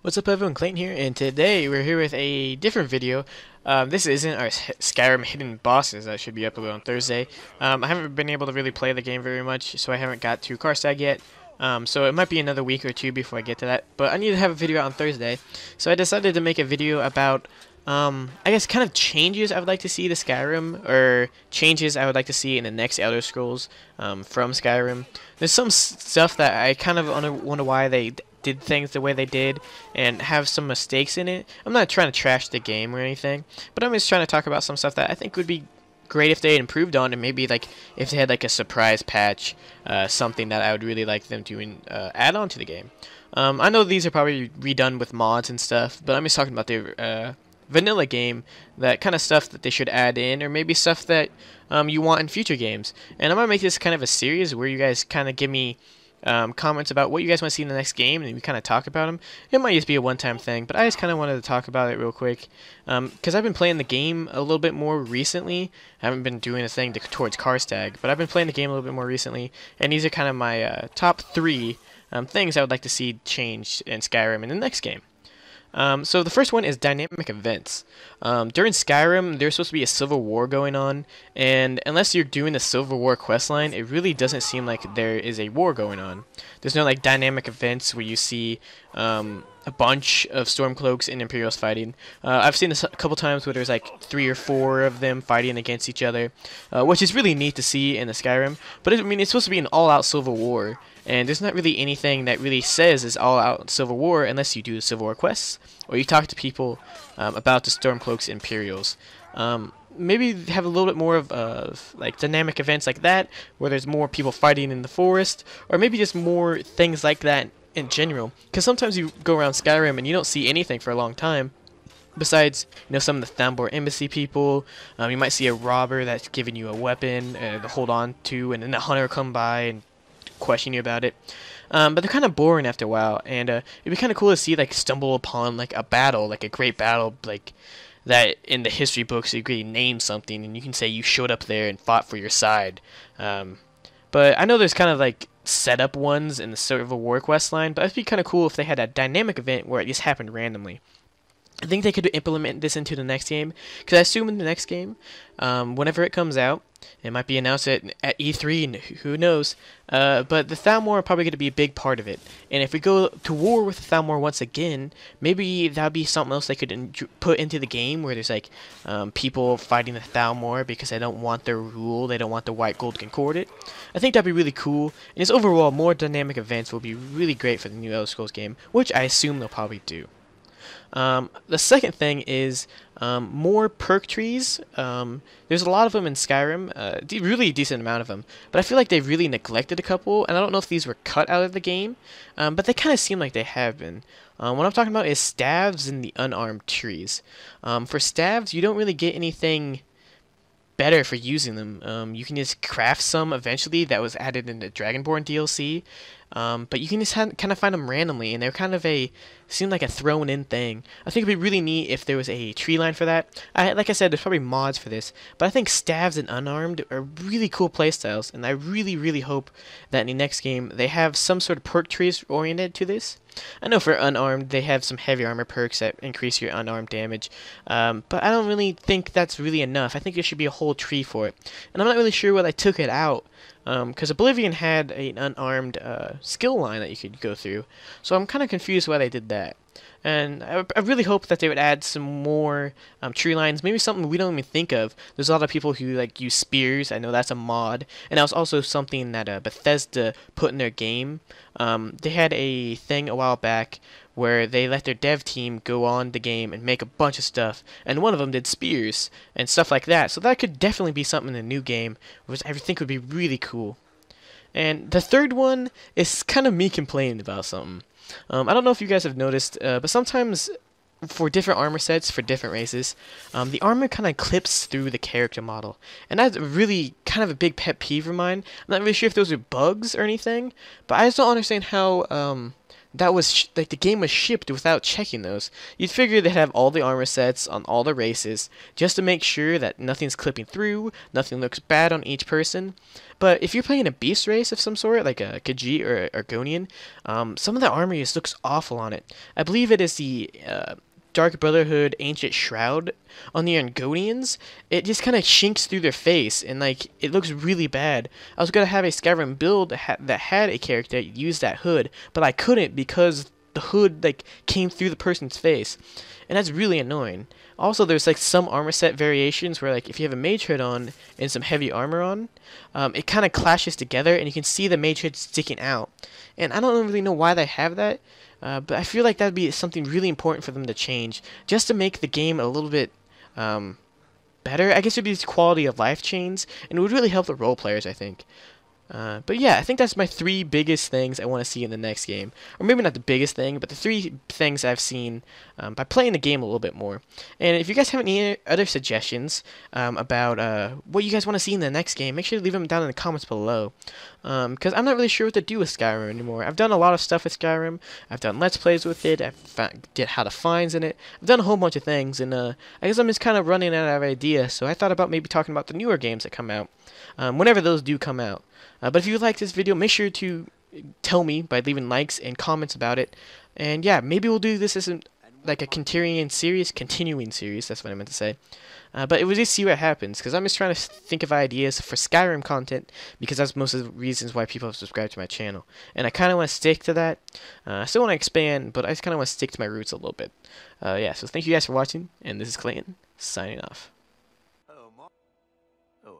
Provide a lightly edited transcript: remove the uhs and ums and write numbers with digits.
What's up everyone, Clayton here, and today we're here with a different video. This isn't our Skyrim hidden bosses that should be uploaded on Thursday. I haven't been able to really play the game very much, so I haven't got to Karstag yet. So it might be another week or two before I get to that, but I need to have a video out on Thursday. So I decided to make a video about, I guess, kind of changes I would like to see to Skyrim, or changes I would like to see in the next Elder Scrolls from Skyrim. There's some stuff that I kind of wonder why they did things the way they did and have some mistakes in it. I'm not trying to trash the game or anything, but I'm just trying to talk about some stuff that I think would be great if they had improved on, and maybe like if they had like a surprise patch, something that I would really like them to add on to the game. I know these are probably redone with mods and stuff, but I'm just talking about the vanilla game, that kind of stuff that they should add in, or maybe stuff that you want in future games. And I'm gonna make this kind of a series where you guys kind of give me comments about what you guys want to see in the next game, and we kind of talk about them. It might just be a one-time thing, but I just kind of wanted to talk about it real quick because I've been playing the game a little bit more recently. I haven't been doing a thing towards Karstag, but I've been playing the game a little bit more recently, and these are kind of my top three things I would like to see changed in Skyrim in the next game. So the first one is dynamic events. During Skyrim, there's supposed to be a civil war going on, and unless you're doing the civil war questline, it really doesn't seem like there is a war going on. There's no like dynamic events where you see a bunch of Stormcloaks and Imperials fighting. I've seen this a couple times where there's like 3 or 4 of them fighting against each other, which is really neat to see in the Skyrim. But I mean, it's supposed to be an all-out civil war, and there's not really anything that really says is all-out civil war unless you do the civil war quests or you talk to people about the Stormcloaks and Imperials. Maybe have a little bit more of like dynamic events like that, where there's more people fighting in the forest, or maybe just more things like that in general. Because sometimes you go around Skyrim and you don't see anything for a long time. Besides, some of the Thambor Embassy people, you might see a robber that's giving you a weapon to hold on to, and then a hunter come by and question you about it. But they're kind of boring after a while, and it'd be kind of cool to see like stumble upon like a battle, like a great battle, like that in the history books you could name something, and you can say you showed up there and fought for your side. But I know there's kind of like setup ones in the Civil War quest line, but it'd be kind of cool if they had a dynamic event where it just happened randomly. I think they could implement this into the next game, because I assume in the next game, whenever it comes out, it might be announced at E3, and who knows, but the Thalmor are probably going to be a big part of it. And if we go to war with the Thalmor once again, maybe that would be something else they could put into the game, where there's like people fighting the Thalmor because they don't want their rule, they don't want the White Gold Concordat. I think that'd be really cool, and just overall, more dynamic events will be really great for the new Elder Scrolls game, which I assume they'll probably do. The second thing is more perk trees. There's a lot of them in Skyrim, really decent amount of them, but I feel like they've really neglected a couple, and I don't know if these were cut out of the game, but they kind of seem like they have been. What I'm talking about is staves and the unarmed trees. For staves, you don't really get anything better for using them. You can just craft some eventually that was added in the Dragonborn DLC, but you can just kind of find them randomly, and they're kind of seem like a thrown in thing. I think it'd be really neat if there was a tree line for that. Like I said, there's probably mods for this, but I think staves and unarmed are really cool playstyles, and I really hope that in the next game they have some sort of perk trees oriented to this. I know for unarmed they have some heavy armor perks that increase your unarmed damage, but I don't really think that's really enough. I think there should be a whole tree for it, and I'm not really sure why they took it out, because Oblivion had an unarmed skill line that you could go through, so I'm kind of confused why they did that. And I really hope that they would add some more tree lines, maybe something we don't even think of. There's a lot of people who like use spears. I know that's a mod, and that was also something that Bethesda put in their game. They had a thing a while back where they let their dev team go on the game and make a bunch of stuff, and one of them did spears and stuff like that. So that could definitely be something in the new game, which I think would be really cool. And the third one is kind of me complaining about something. I don't know if you guys have noticed, but sometimes for different armor sets for different races, the armor kind of clips through the character model, and that's really kind of a big pet peeve of mine. I'm not really sure if those are bugs or anything, but I just don't understand how that was like the game was shipped without checking those. You'd figure they'd have all the armor sets on all the races just to make sure that nothing's clipping through, nothing looks bad on each person. But if you're playing a beast race of some sort, like a Khajiit or a Argonian, some of the armor just looks awful on it. I believe it is the Dark Brotherhood Ancient Shroud on the Argonians. It just kind of shinks through their face, and like it looks really bad. I was gonna have a Skyrim build that had a character use that hood, but I couldn't because the hood like came through the person's face, and that's really annoying. Also, there's like some armor set variations where like if you have a mage hood on and some heavy armor on, it kind of clashes together, and you can see the mage hood sticking out. And I don't really know why they have that. But I feel like that would be something really important for them to change, just to make the game a little bit better. I guess it would be quality of life change, and it would really help the role players, I think. But yeah, I think that's my 3 biggest things I want to see in the next game. Or maybe not the biggest thing, but the 3 things I've seen by playing the game a little bit more. And if you guys have any other suggestions about what you guys want to see in the next game, make sure to leave them down in the comments below. Because I'm not really sure what to do with Skyrim anymore. I've done a lot of stuff with Skyrim. I've done Let's Plays with it. Did how to finds in it. I've done a whole bunch of things, and I guess I'm just kind of running out of ideas. So I thought about maybe talking about the newer games that come out, whenever those do come out. But if you like this video, make sure to tell me by leaving likes and comments about it. And yeah, maybe we'll do this as like a continuing series. That's what I meant to say. But we'll just see what happens, because I'm just trying to think of ideas for Skyrim content, because that's most of the reasons why people have subscribed to my channel. And I kind of want to stick to that. I still want to expand, but I just kind of want to stick to my roots a little bit. Yeah, so thank you guys for watching, and this is Clayton, signing off.